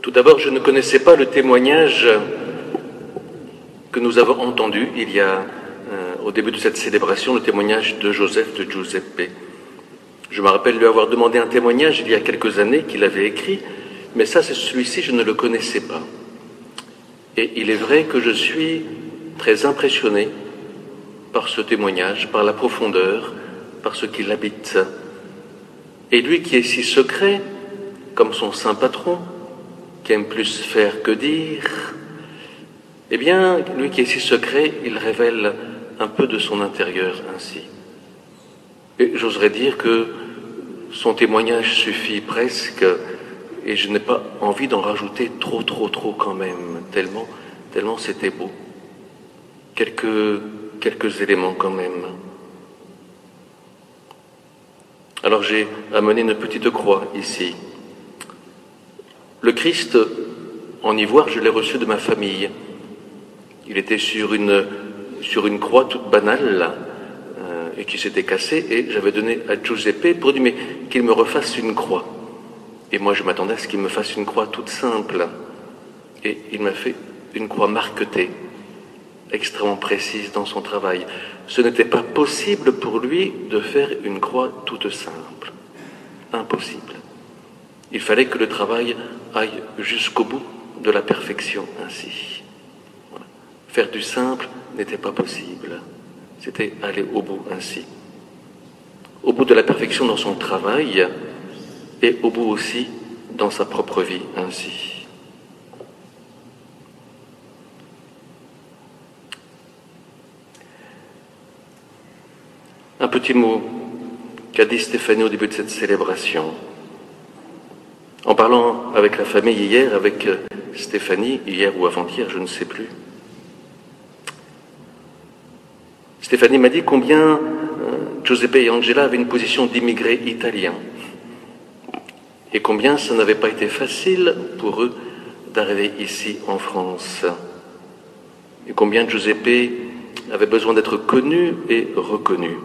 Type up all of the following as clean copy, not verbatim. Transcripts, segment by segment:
Tout d'abord, je ne connaissais pas le témoignage que nous avons entendu il y a, au début de cette célébration, le témoignage de Joseph de Giuseppe. Je me rappelle lui avoir demandé un témoignage il y a quelques années qu'il avait écrit, mais ça, c'est celui-ci, je ne le connaissais pas. Et il est vrai que je suis très impressionné par ce témoignage, par la profondeur, par ce qu'il habite. Et lui qui est si secret, comme son saint patron, qui aime plus faire que dire, eh bien, lui qui est si secret, il révèle un peu de son intérieur ainsi. Et j'oserais dire que son témoignage suffit presque, et je n'ai pas envie d'en rajouter trop quand même, tellement c'était beau. Quelques éléments quand même. Alors j'ai amené une petite croix ici. Le Christ, en ivoire, je l'ai reçu de ma famille. Il était sur une croix toute banale, là, et qui s'était cassée, et j'avais donné à Giuseppe pour dire, mais qu'il me refasse une croix. Et moi, je m'attendais à ce qu'il me fasse une croix toute simple. Et il m'a fait une croix marquetée, extrêmement précise dans son travail. Ce n'était pas possible pour lui de faire une croix toute simple. Impossible. Il fallait que le travail aille jusqu'au bout de la perfection ainsi. Voilà. Faire du simple n'était pas possible. C'était aller au bout ainsi. Au bout de la perfection dans son travail et au bout aussi dans sa propre vie ainsi. Un petit mot qu'a dit Stéphanie au début de cette célébration. En parlant avec la famille hier, avec Stéphanie, hier ou avant-hier, je ne sais plus, Stéphanie m'a dit combien Giuseppe et Angela avaient une position d'immigrés italiens et combien ça n'avait pas été facile pour eux d'arriver ici en France et combien Giuseppe avait besoin d'être connu et reconnu,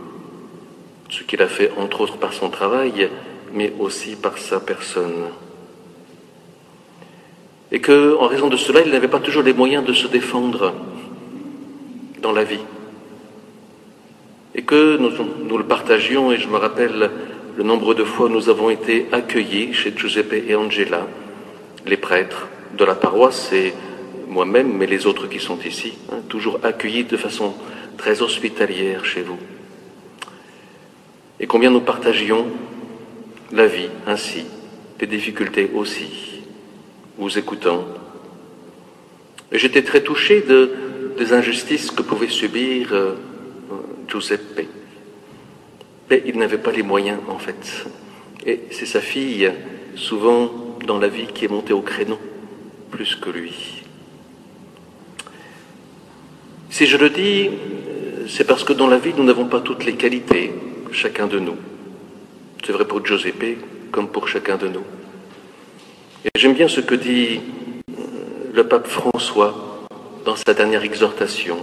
ce qu'il a fait entre autres par son travail, mais aussi par sa personne. Et qu'en raison de cela, il n'avait pas toujours les moyens de se défendre dans la vie. Et que nous le partagions, et je me rappelle le nombre de fois où nous avons été accueillis chez Giuseppe et Angela, les prêtres de la paroisse et moi-même, mais les autres qui sont ici, toujours accueillis de façon très hospitalière chez vous. Et combien nous partagions la vie ainsi, les difficultés aussi, vous écoutant. Et j'étais très touché des injustices que pouvait subir Giuseppe. Mais il n'avait pas les moyens, en fait. Et c'est sa fille, souvent dans la vie, qui est montée au créneau, plus que lui. Si je le dis, c'est parce que dans la vie, nous n'avons pas toutes les qualités, chacun de nous. C'est vrai pour Giuseppe, comme pour chacun de nous. Et j'aime bien ce que dit le pape François dans sa dernière exhortation.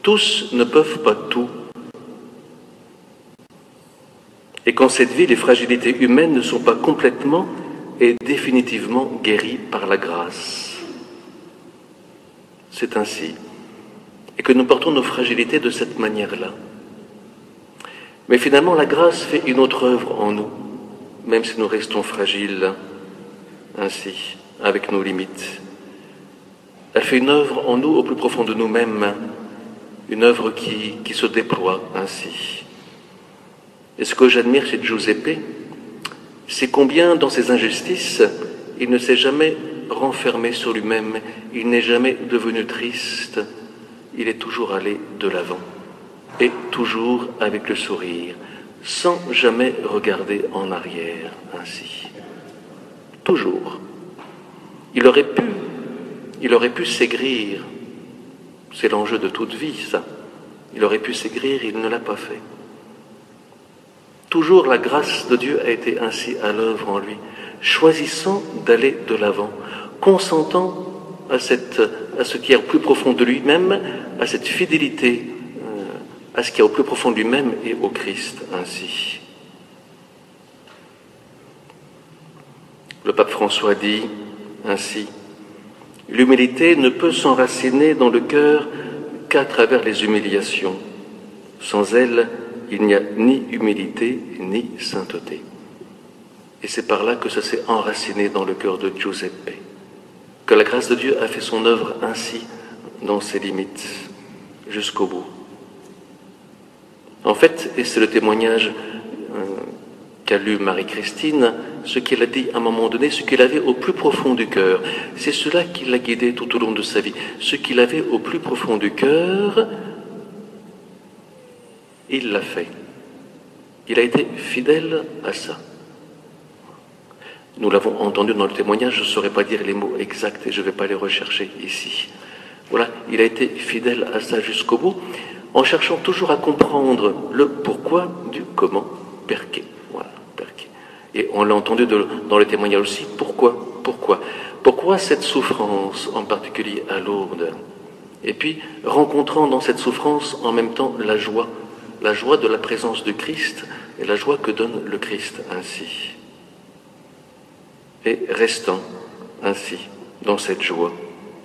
Tous ne peuvent pas tout. Et qu'en cette vie, les fragilités humaines ne sont pas complètement et définitivement guéries par la grâce. C'est ainsi. Et que nous portons nos fragilités de cette manière-là. Mais finalement, la grâce fait une autre œuvre en nous, même si nous restons fragiles, ainsi, avec nos limites. Elle fait une œuvre en nous, au plus profond de nous-mêmes, une œuvre qui se déploie ainsi. Et ce que j'admire chez Giuseppe, c'est combien, dans ses injustices, il ne s'est jamais renfermé sur lui-même, il n'est jamais devenu triste, il est toujours allé de l'avant, et toujours avec le sourire, sans jamais regarder en arrière, ainsi. Toujours. Il aurait pu s'aigrir, c'est l'enjeu de toute vie, ça. Il aurait pu s'aigrir, il ne l'a pas fait. Toujours la grâce de Dieu a été ainsi à l'œuvre en lui, choisissant d'aller de l'avant, consentant à ce qui est au plus profond de lui-même, à cette fidélité, à ce qui est au plus profond de lui-même et au Christ ainsi. Le pape François dit ainsi: « L'humilité ne peut s'enraciner dans le cœur qu'à travers les humiliations. Sans elles, il n'y a ni humilité ni sainteté. » Et c'est par là que ça s'est enraciné dans le cœur de Giuseppe, que la grâce de Dieu a fait son œuvre ainsi, dans ses limites, jusqu'au bout. En fait, et c'est le témoignage qu'a lu Marie-Christine, ce qu'elle a dit à un moment donné, ce qu'il avait au plus profond du cœur, c'est cela qui l'a guidé tout au long de sa vie. Ce qu'il avait au plus profond du cœur, il l'a fait. Il a été fidèle à ça. Nous l'avons entendu dans le témoignage, je ne saurais pas dire les mots exacts et je ne vais pas les rechercher ici. Voilà, il a été fidèle à ça jusqu'au bout, en cherchant toujours à comprendre le pourquoi du comment, perché. Voilà, perché. Et on l'a entendu dans le témoignage aussi, pourquoi cette souffrance, en particulier à Lourdes. Et puis, rencontrant dans cette souffrance en même temps la joie de la présence du Christ et la joie que donne le Christ ainsi. Et restant ainsi dans cette joie.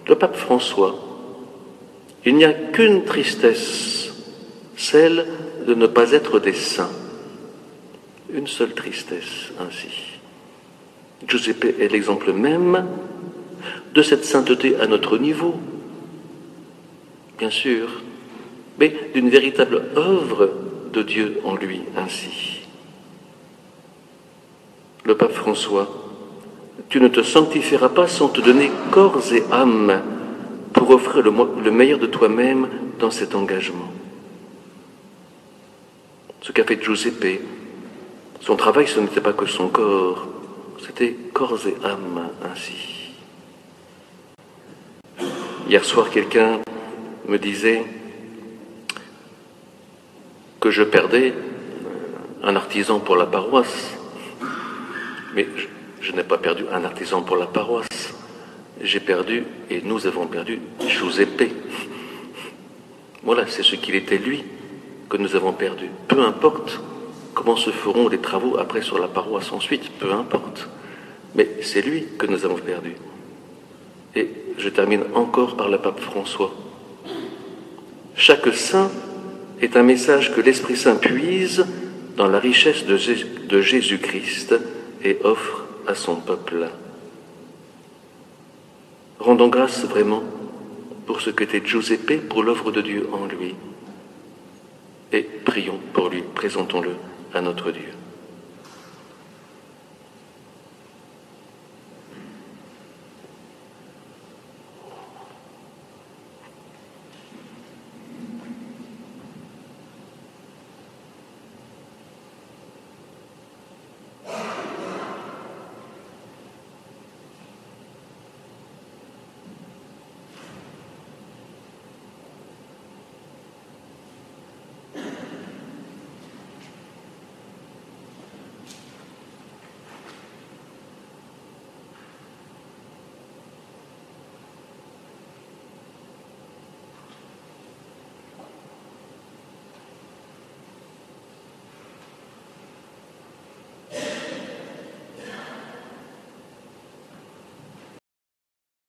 Le pape François, il n'y a qu'une tristesse, celle de ne pas être des saints. Une seule tristesse ainsi. Giuseppe est l'exemple même de cette sainteté à notre niveau, bien sûr, mais d'une véritable œuvre de Dieu en lui ainsi. Le pape François: tu ne te sanctifieras pas sans te donner corps et âme pour offrir le meilleur de toi-même dans cet engagement. Ce qu'a fait Giuseppe, son travail, ce n'était pas que son corps, c'était corps et âme ainsi. Hier soir, quelqu'un me disait que je perdais un artisan pour la paroisse, mais je n'ai pas perdu un artisan pour la paroisse. J'ai perdu, et nous avons perdu, Giuseppe. Voilà, c'est ce qu'il était lui que nous avons perdu. Peu importe comment se feront les travaux après sur la paroisse ensuite, peu importe. Mais c'est lui que nous avons perdu. Et je termine encore par le pape François. Chaque saint est un message que l'Esprit Saint puise dans la richesse de Jésus-Christ et offre à son peuple. Rendons grâce vraiment pour ce qu'était Giuseppe, pour l'œuvre de Dieu en lui. Et prions pour lui, présentons-le à notre Dieu.